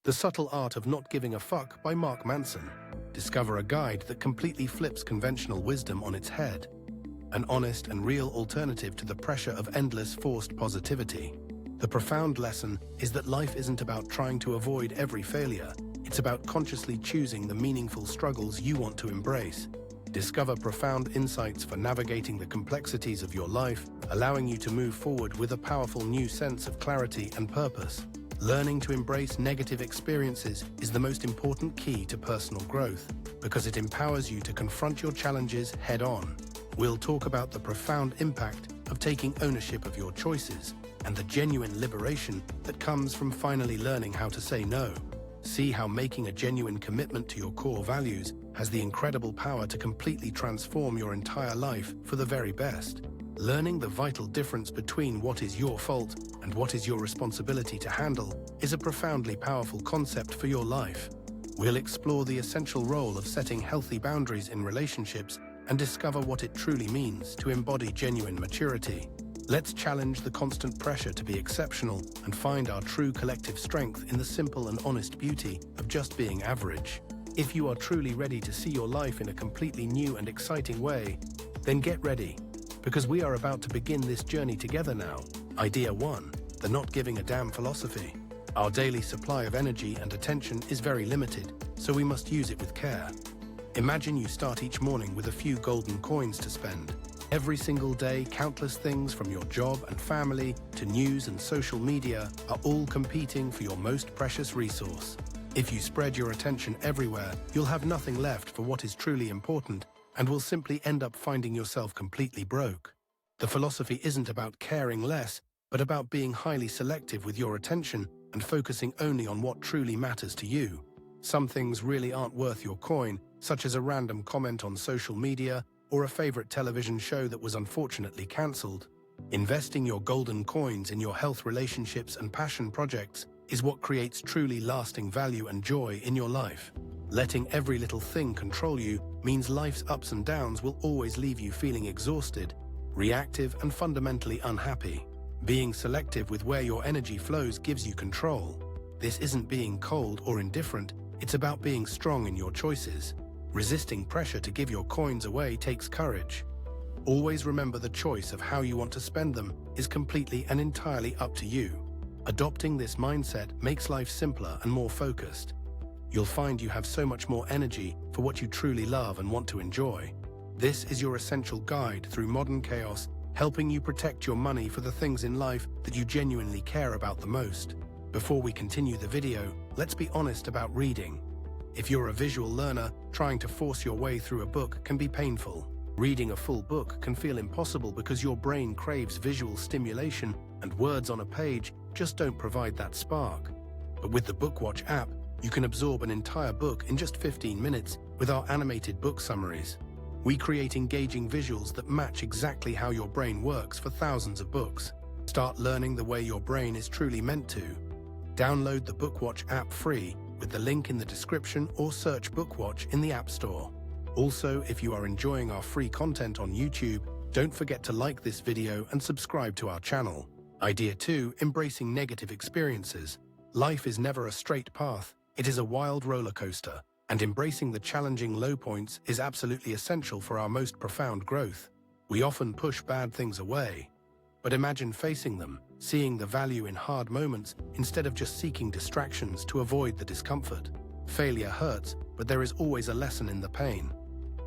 The Subtle Art of Not Giving a Fuck by Mark Manson. Discover a guide that completely flips conventional wisdom on its head. An honest and real alternative to the pressure of endless forced positivity. The profound lesson is that life isn't about trying to avoid every failure. It's about consciously choosing the meaningful struggles you want to embrace. Discover profound insights for navigating the complexities of your life, allowing you to move forward with a powerful new sense of clarity and purpose. Learning to embrace negative experiences is the most important key to personal growth because it empowers you to confront your challenges head-on. We'll talk about the profound impact of taking ownership of your choices and the genuine liberation that comes from finally learning how to say no. See how making a genuine commitment to your core values has the incredible power to completely transform your entire life for the very best. Learning the vital difference between what is your fault and what is your responsibility to handle is a profoundly powerful concept for your life. We'll explore the essential role of setting healthy boundaries in relationships and discover what it truly means to embody genuine maturity. Let's challenge the constant pressure to be exceptional and find our true collective strength in the simple and honest beauty of just being average. If you are truly ready to see your life in a completely new and exciting way, then get ready, because we are about to begin this journey together now. Idea 1. The not giving a damn philosophy. Our daily supply of energy and attention is very limited, so we must use it with care. Imagine you start each morning with a few golden coins to spend. Every single day, countless things from your job and family to news and social media are all competing for your most precious resource. If you spread your attention everywhere, you'll have nothing left for what is truly important and will simply end up finding yourself completely broke. The philosophy isn't about caring less, but about being highly selective with your attention and focusing only on what truly matters to you. Some things really aren't worth your coin, such as a random comment on social media or a favorite television show that was unfortunately cancelled. Investing your golden coins in your health, relationships, and passion projects is what creates truly lasting value and joy in your life. Letting every little thing control you means life's ups and downs will always leave you feeling exhausted, reactive, and fundamentally unhappy. Being selective with where your energy flows gives you control. This isn't being cold or indifferent, it's about being strong in your choices. Resisting pressure to give your coins away takes courage. Always remember the choice of how you want to spend them is completely and entirely up to you. Adopting this mindset makes life simpler and more focused. You'll find you have so much more energy for what you truly love and want to enjoy. This is your essential guide through modern chaos, helping you protect your money for the things in life that you genuinely care about the most. Before we continue the video, let's be honest about reading. If you're a visual learner, trying to force your way through a book can be painful. Reading a full book can feel impossible because your brain craves visual stimulation and words on a page just don't provide that spark. But with the BookWatch app, you can absorb an entire book in just 15 minutes with our animated book summaries. We create engaging visuals that match exactly how your brain works for thousands of books. Start learning the way your brain is truly meant to. Download the BookWatch app free with the link in the description or search BookWatch in the App Store. Also, if you are enjoying our free content on YouTube, don't forget to like this video and subscribe to our channel. Idea 2. Embracing negative experiences. Life is never a straight path. It is a wild roller coaster, and embracing the challenging low points is absolutely essential for our most profound growth. We often push bad things away, but imagine facing them, seeing the value in hard moments instead of just seeking distractions to avoid the discomfort. Failure hurts, but there is always a lesson in the pain.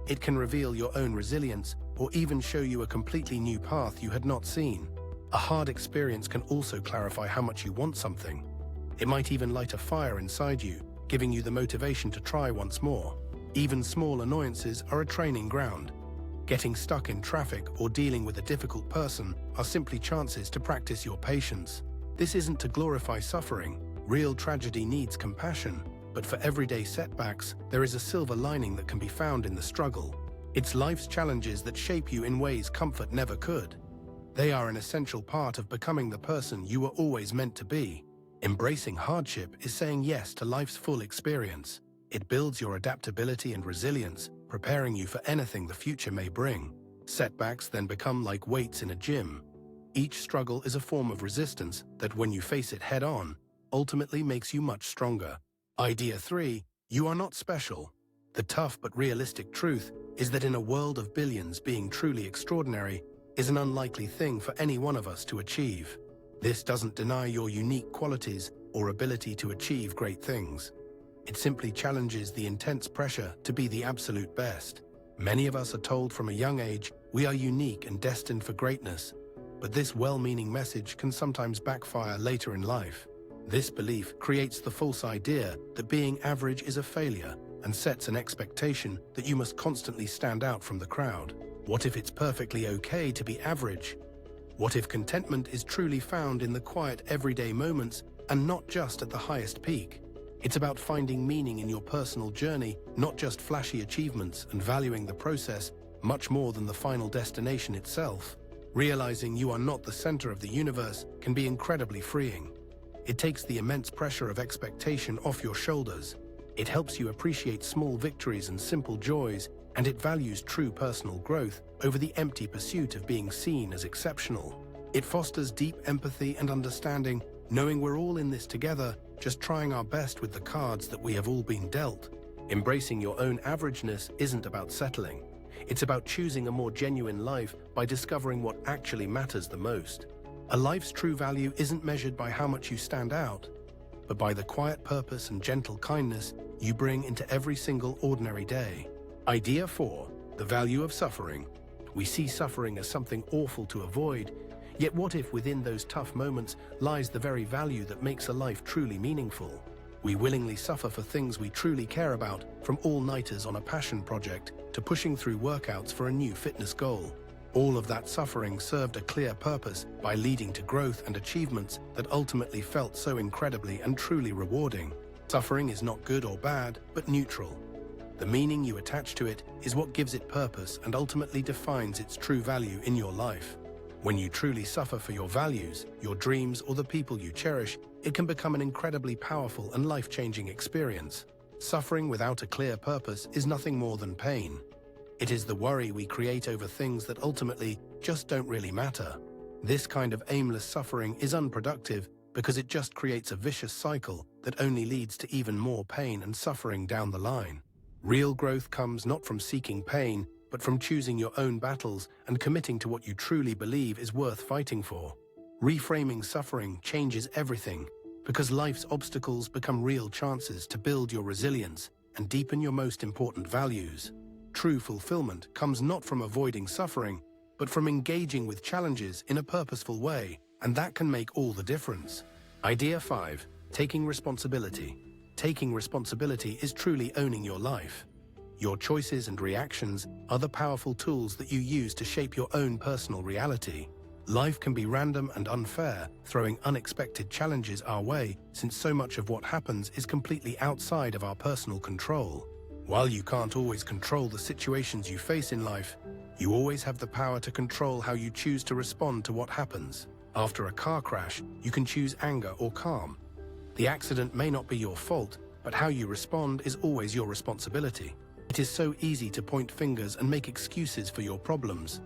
It can reveal your own resilience or even show you a completely new path you had not seen. A hard experience can also clarify how much you want something. It might even light a fire inside you, giving you the motivation to try once more. Even small annoyances are a training ground. Getting stuck in traffic or dealing with a difficult person are simply chances to practice your patience. This isn't to glorify suffering. Real tragedy needs compassion, but for everyday setbacks, there is a silver lining that can be found in the struggle. It's life's challenges that shape you in ways comfort never could. They are an essential part of becoming the person you were always meant to be. Embracing hardship is saying yes to life's full experience. It builds your adaptability and resilience, preparing you for anything the future may bring. Setbacks then become like weights in a gym. Each struggle is a form of resistance that, when you face it head-on, ultimately makes you much stronger. Idea 3. You are not special. The tough but realistic truth is that in a world of billions, being truly extraordinary is an unlikely thing for any one of us to achieve. This doesn't deny your unique qualities or ability to achieve great things. It simply challenges the intense pressure to be the absolute best. Many of us are told from a young age we are unique and destined for greatness, but this well-meaning message can sometimes backfire later in life. This belief creates the false idea that being average is a failure and sets an expectation that you must constantly stand out from the crowd. What if it's perfectly okay to be average? What if contentment is truly found in the quiet everyday moments and not just at the highest peak? It's about finding meaning in your personal journey, not just flashy achievements, and valuing the process much more than the final destination itself. Realizing you are not the center of the universe can be incredibly freeing. It takes the immense pressure of expectation off your shoulders. It helps you appreciate small victories and simple joys, and it values true personal growth over the empty pursuit of being seen as exceptional. It fosters deep empathy and understanding, knowing we're all in this together, just trying our best with the cards that we have all been dealt. Embracing your own averageness isn't about settling. It's about choosing a more genuine life by discovering what actually matters the most. A life's true value isn't measured by how much you stand out, but by the quiet purpose and gentle kindness you bring into every single ordinary day. Idea 4. The value of suffering. We see suffering as something awful to avoid, yet what if within those tough moments lies the very value that makes a life truly meaningful? We willingly suffer for things we truly care about, from all-nighters on a passion project to pushing through workouts for a new fitness goal. All of that suffering served a clear purpose by leading to growth and achievements that ultimately felt so incredibly and truly rewarding. Suffering is not good or bad, but neutral. The meaning you attach to it is what gives it purpose and ultimately defines its true value in your life. When you truly suffer for your values, your dreams, or the people you cherish, it can become an incredibly powerful and life-changing experience. Suffering without a clear purpose is nothing more than pain. It is the worry we create over things that ultimately just don't really matter. This kind of aimless suffering is unproductive because it just creates a vicious cycle that only leads to even more pain and suffering down the line. Real growth comes not from seeking pain, but from choosing your own battles and committing to what you truly believe is worth fighting for. Reframing suffering changes everything, because life's obstacles become real chances to build your resilience and deepen your most important values. True fulfillment comes not from avoiding suffering, but from engaging with challenges in a purposeful way, and that can make all the difference. Idea 5. Taking responsibility. Taking responsibility is truly owning your life. Your choices and reactions are the powerful tools that you use to shape your own personal reality. Life can be random and unfair, throwing unexpected challenges our way, since so much of what happens is completely outside of our personal control. While you can't always control the situations you face in life, you always have the power to control how you choose to respond to what happens. After a car crash, you can choose anger or calm. The accident may not be your fault, but how you respond is always your responsibility. It is so easy to point fingers and make excuses for your problems.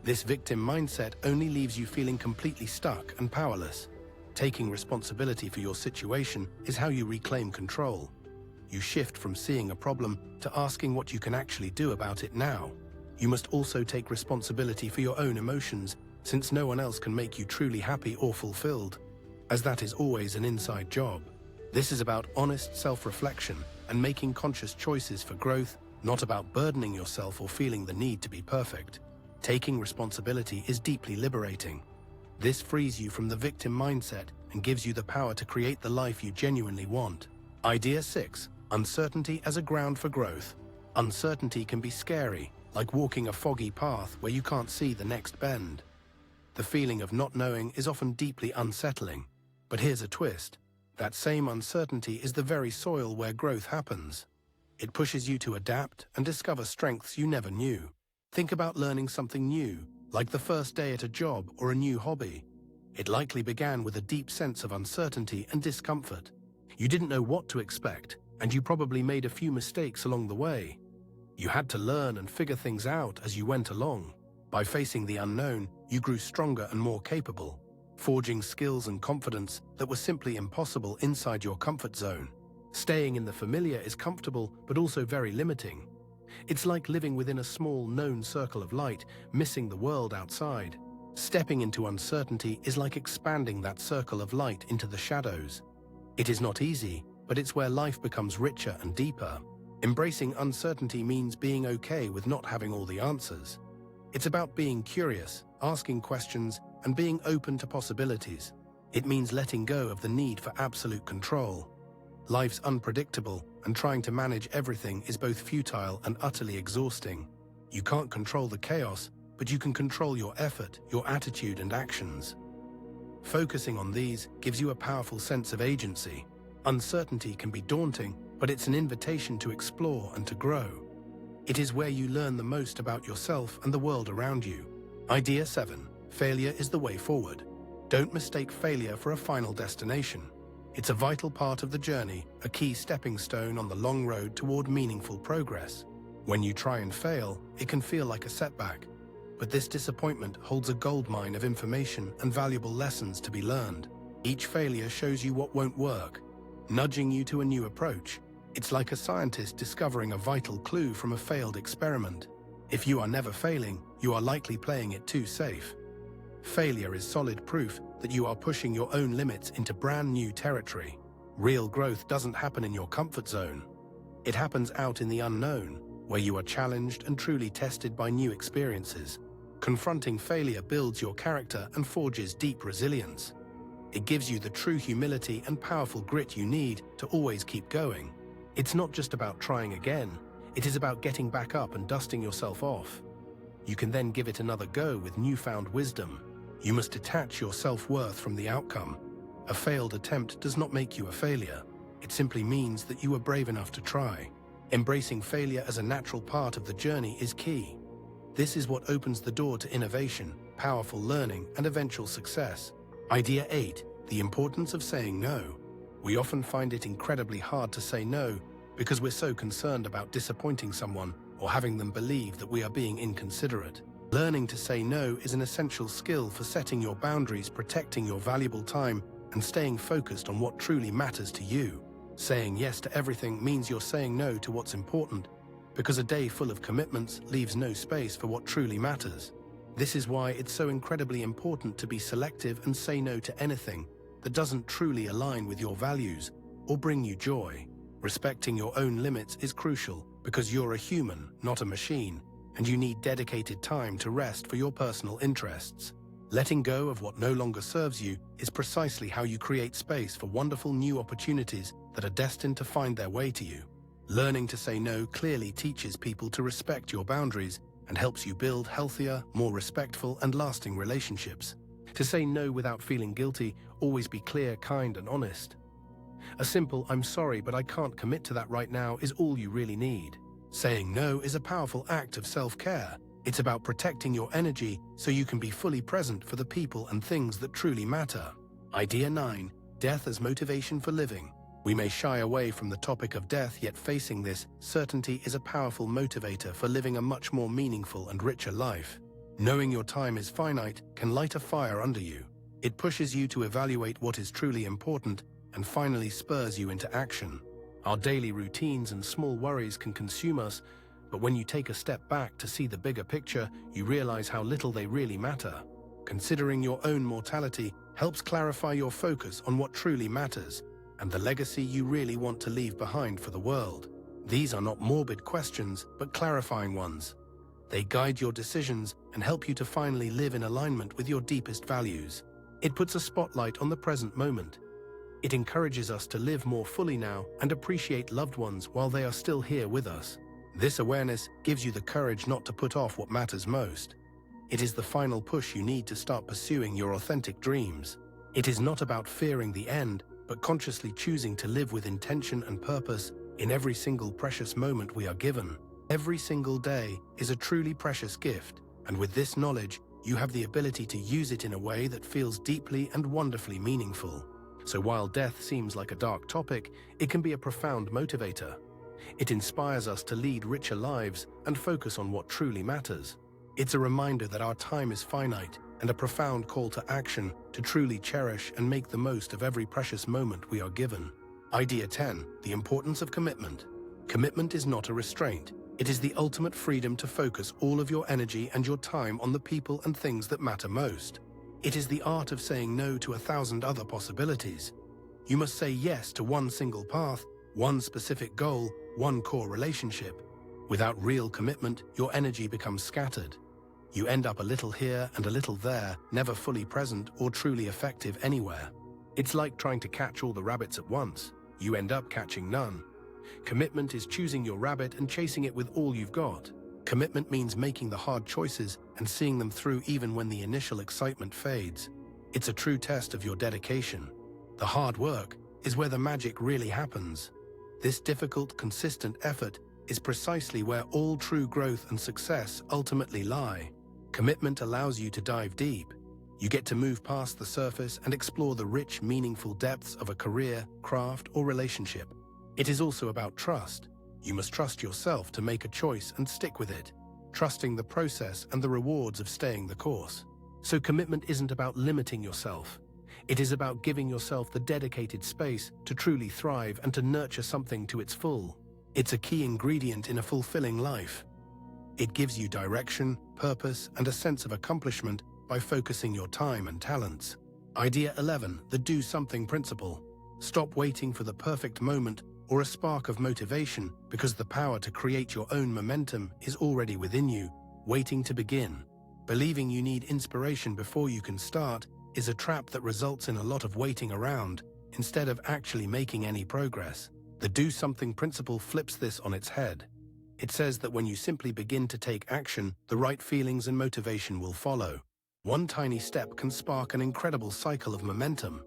This victim mindset only leaves you feeling completely stuck and powerless. Taking responsibility for your situation is how you reclaim control. You shift from seeing a problem to asking what you can actually do about it now. You must also take responsibility for your own emotions, since no one else can make you truly happy or fulfilled, as that is always an inside job. This is about honest self-reflection and making conscious choices for growth, not about burdening yourself or feeling the need to be perfect. Taking responsibility is deeply liberating. This frees you from the victim mindset and gives you the power to create the life you genuinely want. Idea 6. Uncertainty as a ground for growth. Uncertainty can be scary, like walking a foggy path where you can't see the next bend. The feeling of not knowing is often deeply unsettling. But here's a twist. That same uncertainty is the very soil where growth happens. It pushes you to adapt and discover strengths you never knew. Think about learning something new, like the first day at a job or a new hobby. It likely began with a deep sense of uncertainty and discomfort. You didn't know what to expect, and you probably made a few mistakes along the way. You had to learn and figure things out as you went along. By facing the unknown, you grew stronger and more capable. forging skills and confidence that were simply impossible inside your comfort zone. Staying in the familiar is comfortable, but also very limiting. It's like living within a small, known circle of light, missing the world outside. Stepping into uncertainty is like expanding that circle of light into the shadows. It is not easy, but it's where life becomes richer and deeper. Embracing uncertainty means being okay with not having all the answers. It's about being curious, asking questions, and being open to possibilities. It means letting go of the need for absolute control. Life's unpredictable, and trying to manage everything is both futile and utterly exhausting. You can't control the chaos, but you can control your effort, your attitude, and actions. Focusing on these gives you a powerful sense of agency. Uncertainty can be daunting, but it's an invitation to explore and to grow. It is where you learn the most about yourself and the world around you. Idea 7. Failure is the way forward. Don't mistake failure for a final destination. It's a vital part of the journey, a key stepping stone on the long road toward meaningful progress. When you try and fail, it can feel like a setback. But this disappointment holds a goldmine of information and valuable lessons to be learned. Each failure shows you what won't work, nudging you to a new approach. It's like a scientist discovering a vital clue from a failed experiment. If you are never failing, you are likely playing it too safe. Failure is solid proof that you are pushing your own limits into brand new territory. Real growth doesn't happen in your comfort zone. It happens out in the unknown, where you are challenged and truly tested by new experiences. Confronting failure builds your character and forges deep resilience. It gives you the true humility and powerful grit you need to always keep going. It's not just about trying again, it is about getting back up and dusting yourself off. You can then give it another go with newfound wisdom. You must detach your self-worth from the outcome. A failed attempt does not make you a failure. It simply means that you were brave enough to try. Embracing failure as a natural part of the journey is key. This is what opens the door to innovation, powerful learning, and eventual success. Idea 8. The importance of saying no. We often find it incredibly hard to say no because we're so concerned about disappointing someone or having them believe that we are being inconsiderate. Learning to say no is an essential skill for setting your boundaries, protecting your valuable time, and staying focused on what truly matters to you. Saying yes to everything means you're saying no to what's important, because a day full of commitments leaves no space for what truly matters. This is why it's so incredibly important to be selective and say no to anything that doesn't truly align with your values or bring you joy. Respecting your own limits is crucial because you're a human, not a machine, and you need dedicated time to rest for your personal interests. Letting go of what no longer serves you is precisely how you create space for wonderful new opportunities that are destined to find their way to you. Learning to say no clearly teaches people to respect your boundaries and helps you build healthier, more respectful, and lasting relationships. To say no without feeling guilty, always be clear, kind, and honest. A simple "I'm sorry, but I can't commit to that right now" is all you really need. Saying no is a powerful act of self-care. It's about protecting your energy so you can be fully present for the people and things that truly matter. Idea 9. Death as motivation for living. We may shy away from the topic of death, yet facing this certainty is a powerful motivator for living a much more meaningful and richer life. Knowing your time is finite can light a fire under you. It pushes you to evaluate what is truly important and finally spurs you into action. Our daily routines and small worries can consume us, but when you take a step back to see the bigger picture, you realize how little they really matter. Considering your own mortality helps clarify your focus on what truly matters and the legacy you really want to leave behind for the world. These are not morbid questions, but clarifying ones. They guide your decisions and help you to finally live in alignment with your deepest values. It puts a spotlight on the present moment. It encourages us to live more fully now and appreciate loved ones while they are still here with us. This awareness gives you the courage not to put off what matters most. It is the final push you need to start pursuing your authentic dreams. It is not about fearing the end, but consciously choosing to live with intention and purpose in every single precious moment we are given. Every single day is a truly precious gift, and with this knowledge, you have the ability to use it in a way that feels deeply and wonderfully meaningful. So while death seems like a dark topic, it can be a profound motivator. It inspires us to lead richer lives and focus on what truly matters. It's a reminder that our time is finite, and a profound call to action to truly cherish and make the most of every precious moment we are given. Idea 10. The importance of commitment. Commitment is not a restraint. It is the ultimate freedom to focus all of your energy and your time on the people and things that matter most. It is the art of saying no to 1,000 other possibilities. You must say yes to one single path, one specific goal, one core relationship. Without real commitment, your energy becomes scattered. You end up a little here and a little there, never fully present or truly effective anywhere. It's like trying to catch all the rabbits at once. You end up catching none. Commitment is choosing your rabbit and chasing it with all you've got. Commitment means making the hard choices and seeing them through even when the initial excitement fades. It's a true test of your dedication. The hard work is where the magic really happens. This difficult, consistent effort is precisely where all true growth and success ultimately lie. Commitment allows you to dive deep. You get to move past the surface and explore the rich, meaningful depths of a career, craft, or relationship. It is also about trust. You must trust yourself to make a choice and stick with it, trusting the process and the rewards of staying the course. So commitment isn't about limiting yourself. It is about giving yourself the dedicated space to truly thrive and to nurture something to its full. It's a key ingredient in a fulfilling life. It gives you direction, purpose, and a sense of accomplishment by focusing your time and talents. Idea 11. The do something principle. Stop waiting for the perfect moment or a spark of motivation, because the power to create your own momentum is already within you, waiting to begin. Believing you need inspiration before you can start is a trap that results in a lot of waiting around instead of actually making any progress. The do something principle flips this on its head. It says that when you simply begin to take action, the right feelings and motivation will follow. One tiny step can spark an incredible cycle of momentum.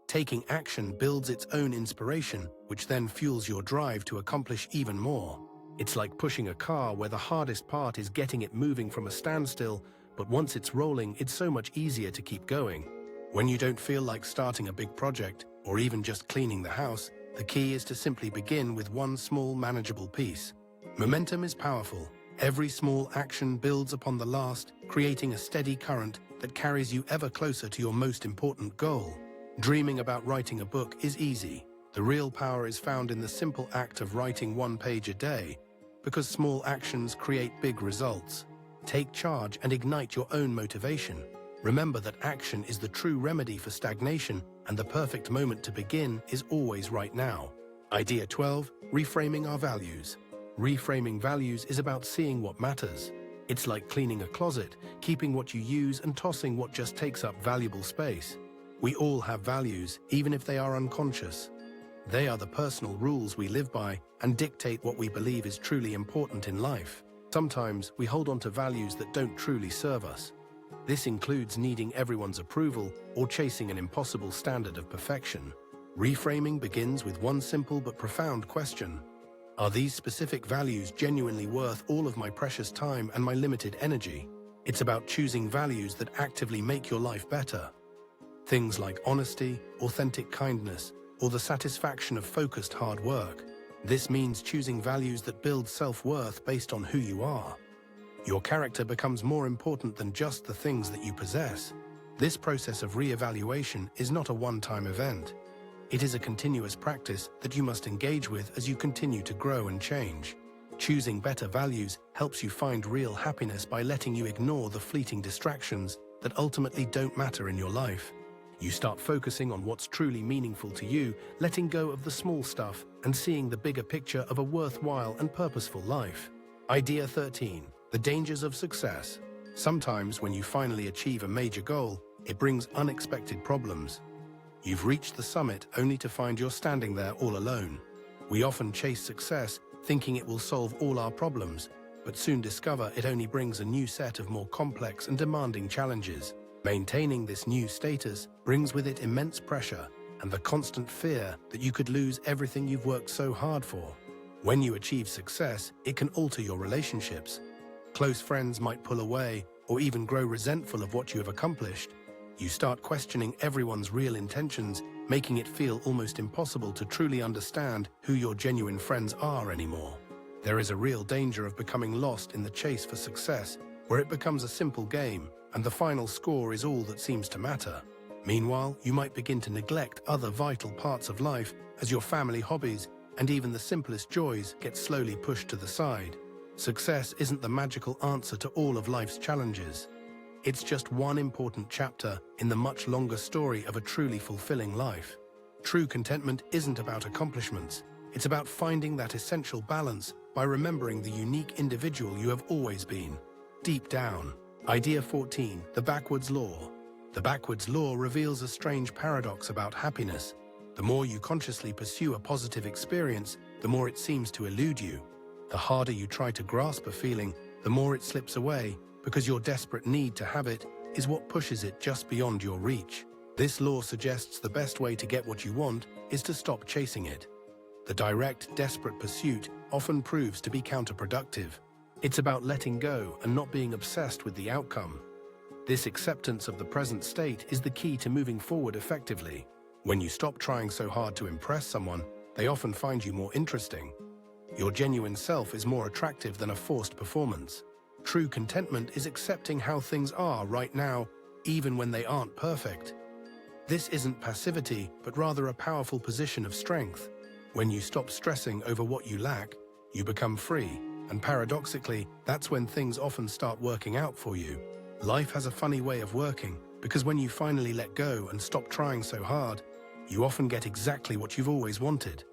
Taking action builds its own inspiration, which then fuels your drive to accomplish even more. It's like pushing a car where the hardest part is getting it moving from a standstill, but once it's rolling, it's so much easier to keep going. When you don't feel like starting a big project, or even just cleaning the house, the key is to simply begin with one small, manageable piece. Momentum is powerful. Every small action builds upon the last, creating a steady current that carries you ever closer to your most important goal. Dreaming about writing a book is easy. The real power is found in the simple act of writing one page a day, because small actions create big results. Take charge and ignite your own motivation. Remember that action is the true remedy for stagnation, and the perfect moment to begin is always right now. Idea 12. Reframing our values. Reframing values is about seeing what matters. It's like cleaning a closet, keeping what you use and tossing what just takes up valuable space. We all have values, even if they are unconscious. They are the personal rules we live by and dictate what we believe is truly important in life. Sometimes we hold on to values that don't truly serve us. This includes needing everyone's approval or chasing an impossible standard of perfection. Reframing begins with one simple but profound question. Are these specific values genuinely worth all of my precious time and my limited energy? It's about choosing values that actively make your life better. Things like honesty, authentic kindness, or the satisfaction of focused hard work. This means choosing values that build self-worth based on who you are. Your character becomes more important than just the things that you possess. This process of re-evaluation is not a one-time event. It is a continuous practice that you must engage with as you continue to grow and change. Choosing better values helps you find real happiness by letting you ignore the fleeting distractions that ultimately don't matter in your life. You start focusing on what's truly meaningful to you, letting go of the small stuff and seeing the bigger picture of a worthwhile and purposeful life. Idea 13. The dangers of success. Sometimes when you finally achieve a major goal, it brings unexpected problems. You've reached the summit only to find you're standing there all alone. We often chase success thinking it will solve all our problems, but soon discover it only brings a new set of more complex and demanding challenges. Maintaining this new status brings with it immense pressure and the constant fear that you could lose everything you've worked so hard for. When you achieve success, it can alter your relationships. Close friends might pull away or even grow resentful of what you have accomplished. You start questioning everyone's real intentions, making it feel almost impossible to truly understand who your genuine friends are anymore. There is a real danger of becoming lost in the chase for success, where it becomes a simple game, and the final score is all that seems to matter. Meanwhile, you might begin to neglect other vital parts of life as your family, hobbies, and even the simplest joys get slowly pushed to the side. Success isn't the magical answer to all of life's challenges. It's just one important chapter in the much longer story of a truly fulfilling life. True contentment isn't about accomplishments. It's about finding that essential balance by remembering the unique individual you have always been. Deep down. Idea 14, the backwards law. The backwards law reveals a strange paradox about happiness. The more you consciously pursue a positive experience, the more it seems to elude you. The harder you try to grasp a feeling, the more it slips away, because your desperate need to have it is what pushes it just beyond your reach. This law suggests the best way to get what you want is to stop chasing it. The direct, desperate pursuit often proves to be counterproductive. It's about letting go and not being obsessed with the outcome. This acceptance of the present state is the key to moving forward effectively. When you stop trying so hard to impress someone, they often find you more interesting. Your genuine self is more attractive than a forced performance. True contentment is accepting how things are right now, even when they aren't perfect. This isn't passivity, but rather a powerful position of strength. When you stop stressing over what you lack, you become free, and paradoxically, that's when things often start working out for you. Life has a funny way of working, because when you finally let go and stop trying so hard, you often get exactly what you've always wanted.